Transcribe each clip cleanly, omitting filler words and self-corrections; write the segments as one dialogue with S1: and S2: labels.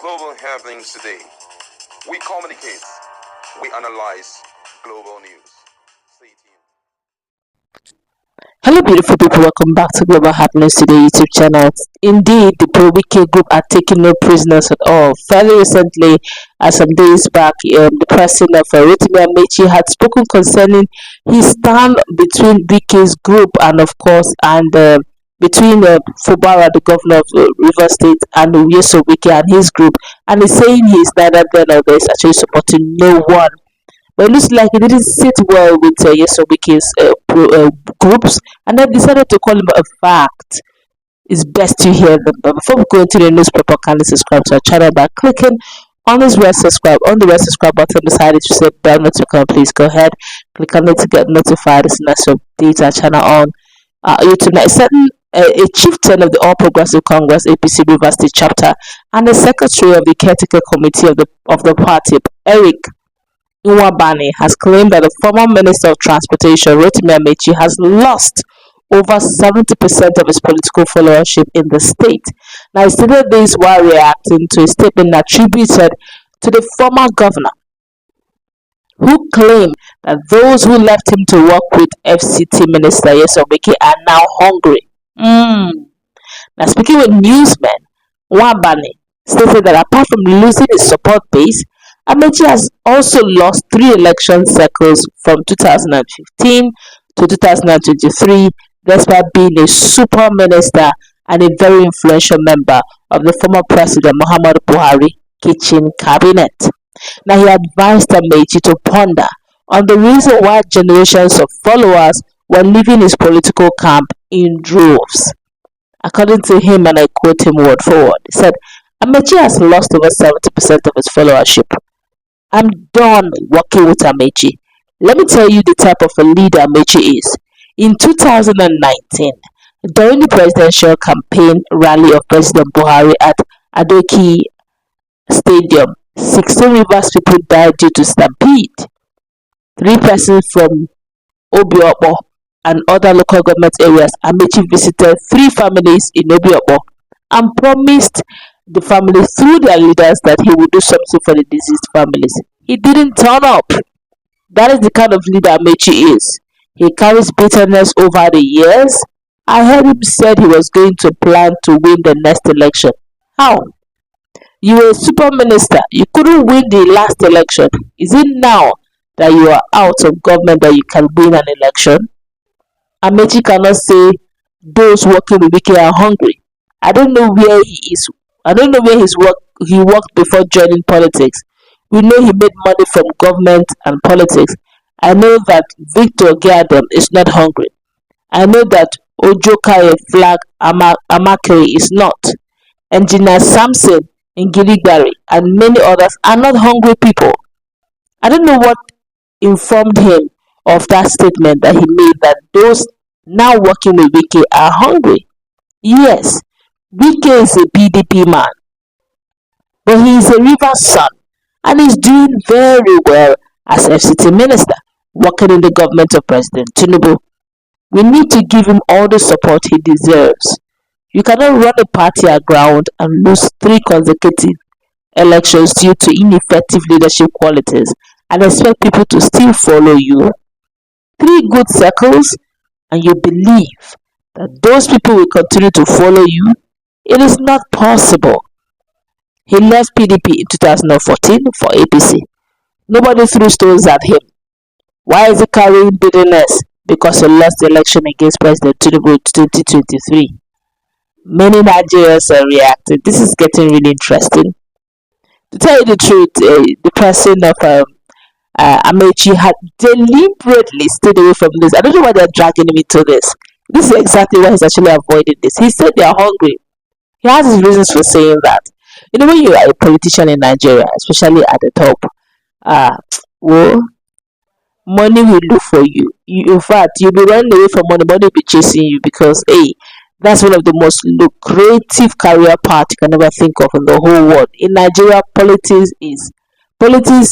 S1: global happenings today. We communicate, we analyze global news. Stay tuned.
S2: Hello, beautiful people. Welcome back to Global Happenings Today YouTube channel. Indeed, the pro-Wike group are taking no prisoners at all. Fairly recently, some days back, the president of Rotimi Ameachi had spoken concerning his stand between Wike's group and, of course, between Fubara, the governor of River State, and Yeso Wike and his group. And he's saying he's neither there nor there, is actually supporting no one. But it looks like it didn't sit well with Yeso Wike's groups, and they decided to call him a fact. It's best to hear them. But before we go into the newspaper, kindly subscribe to our channel by clicking on this red subscribe button beside it. You say bell notification. Please go ahead, click on it to get notified as soon as you update our channel on YouTube. Now, a chieftain of the All Progressive Congress APC River State chapter and the secretary of the caretaker committee of the party, Eric Nwabani, has claimed that the former Minister of Transportation, Rotimi Ameachi, has lost over 70% of his political followership in the state. Now, he stated this while reacting to a statement attributed to the former governor, who claimed that those who left him to work with FCT Minister Yeso Wike are now hungry. Now, speaking with newsmen, Nwabani stated that apart from losing his support base, Ameachi has also lost 3 election cycles from 2015 to 2023, despite being a super minister and a very influential member of the former president Muhammadu Buhari kitchen cabinet. Now, he advised Ameachi to ponder on the reason why generations of followers were leaving his political camp in droves. According to him, and I quote him word for word, he said, Ameachi has lost over 70% of his followership. I'm done working with Ameachi. Let me tell you the type of a leader Ameachi is. In 2019, during the presidential campaign rally of President Buhari at Adoki Stadium, 16 Rivers people died due to stampede. 3 persons from Obiaakpo and other local government areas. Ameachi visited 3 families in Obiaakpo and promised the family through their leaders that he would do something for the deceased families. He didn't turn up. That is the kind of leader Ameachi is. He carries bitterness over the years. I heard him said he was going to plan to win the next election. How? You were a super minister. You couldn't win the last election. Is it now that you are out of government that you can win an election? Ameachi cannot say those working with Wike are hungry. I don't know where he is. I don't know where he worked before joining politics. We know he made money from government and politics. I know that Victor Giadam is not hungry. I know that Ojokaye Flag Amakere is not. Engineer Samson in Giligari and many others are not hungry people. I don't know what informed him of that statement that he made that those now working with Wike are hungry. Yes, Wike is a PDP man, but he is a Rivers son and is doing very well as FCT minister, working in the government of President Tinubu. We need to give him all the support he deserves. You cannot run a party aground and lose 3 consecutive elections due to ineffective leadership qualities and expect people to still follow you. 3 good cycles and you believe that those people will continue to follow you? It is not possible. He left PDP in 2014 for APC. Nobody threw stones at him. Why is he carrying bitterness? Because he lost the election against President Tinubu in 2023. Many Nigerians are reacting. This is getting really interesting. To tell you the truth, the person of Ameachi had deliberately stayed away from this. I don't know why they're dragging him into this. This is exactly why he's actually avoiding this. He said they are hungry. He has his reasons for saying that. You know, when you are a politician in Nigeria, especially at the top, well, money will look for you. In fact, you'll be running away from money. Money will be chasing you because, hey, that's one of the most lucrative career paths you can ever think of in the whole world. In Nigeria, politics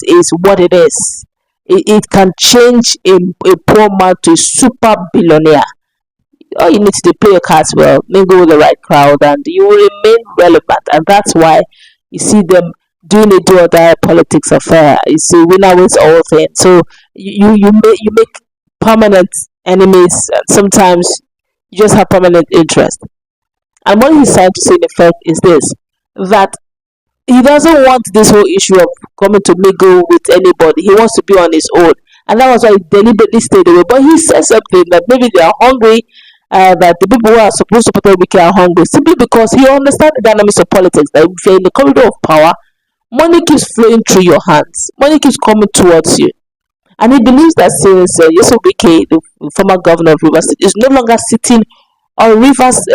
S2: is what it is. It can change a poor man to a super billionaire. All you need to do, play your cards well, mingle with the right crowd, and you will remain relevant. And that's why You see them doing a do or die politics affair. You see winner wins all things. So you make permanent enemies, and sometimes you just have permanent interest. And what he's trying to say in effect is this, that he doesn't want this whole issue of coming to mingle with anybody. He wants to be on his own. And that was why he deliberately stayed away. But he said something that maybe they are hungry, that the people who are supposed to protect Wiki are hungry, simply because he understands the dynamics of politics. That if you're in the corridor of power, money keeps flowing through your hands, money keeps coming towards you. And he believes that since Yeso Wike, the former governor of Rivers State, is no longer sitting on Rivers,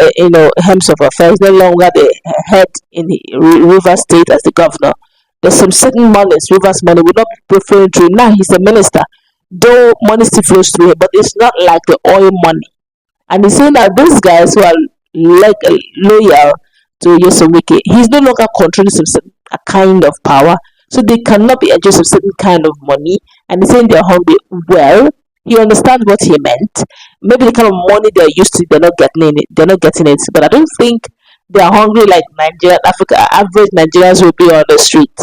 S2: helms of affairs, no longer the head in the Rivers State as the governor. There's some certain monies, Rivers money will not be flowing through. Now he's the minister, though money still flows through him, but it's not like the oil money. And he's saying that those guys who are like loyal to Yeso Wike, he's no longer controlling some certain a kind of power, so they cannot be enjoying some certain kind of money. And he's saying they're hungry. Well, he understands what he meant. Maybe the kind of money they're used to, they're not getting it. They're not getting it. But I don't think they're hungry like Nigerian Africa average Nigerians will be on the street.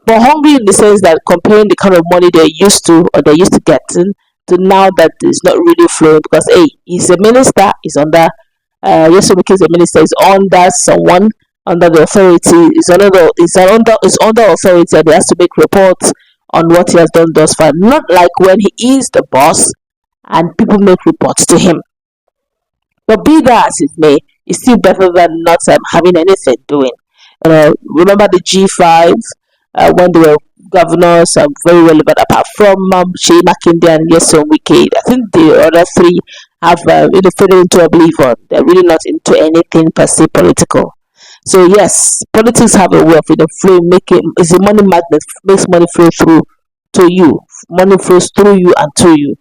S2: But hungry in the sense that comparing the kind of money they're used to or they're used to getting to now that it's not really flowing, because hey, he's a minister, he's under Yeso Wike is a minister, he's under someone, under the authority, is under authority, and he has to make reports on what he has done thus far. Not like when he is the boss and people make reports to him. But be that as it may, it's still better than not having anything doing. Remember the G5 when they were governors are very relevant. Apart from Shea Makinde and Yeso Wike, I think the other three have faded into oblivion. They're really not into anything per se political. So yes, politics have a way of flow, making is a money magnet, makes money flow through to you. Money flows through you and to you.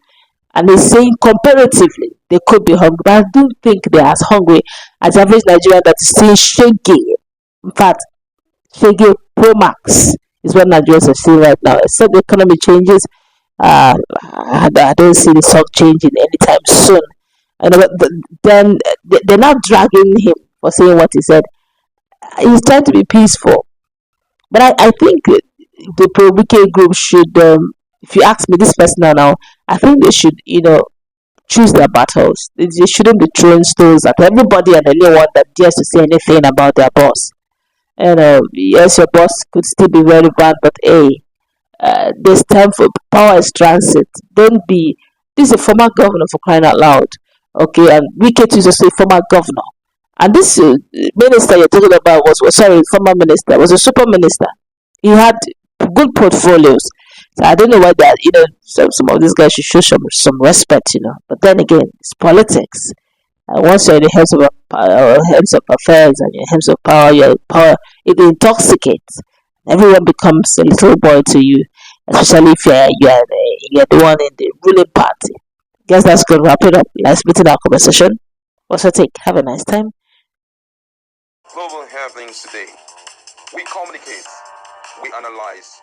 S2: And he's saying comparatively they could be hungry, but I don't think they're as hungry as the average Nigerian that is seeing Shege. In fact, Shege Pro Max is what Nigerians are seeing right now. Except the economy changes, I don't see the stock changing anytime soon. But then they're not dragging him for saying what he said. He's trying to be peaceful, but I think the pro Wike group should, if you ask me this person now, I think they should, choose their battles. They shouldn't be throwing stones at everybody and anyone that dares to say anything about their boss. Yes, your boss could still be relevant, but hey, there's time for power is transit. Don't be. This is a former governor, for crying out loud. Okay, and Wike is also a former governor. And this minister you're talking about former minister, was a super minister. He had good portfolios. So I don't know why that, some of these guys should show some respect, But then again, it's politics. Once you're in the heads of affairs and your heads of power, your power, it intoxicates. Everyone becomes a little boy to you, especially if you're the one in the ruling party. Guess that's good. Wrap it up. Let's meet in our conversation. What's your take? Have a nice time.
S1: Global happenings today. We communicate, we analyze,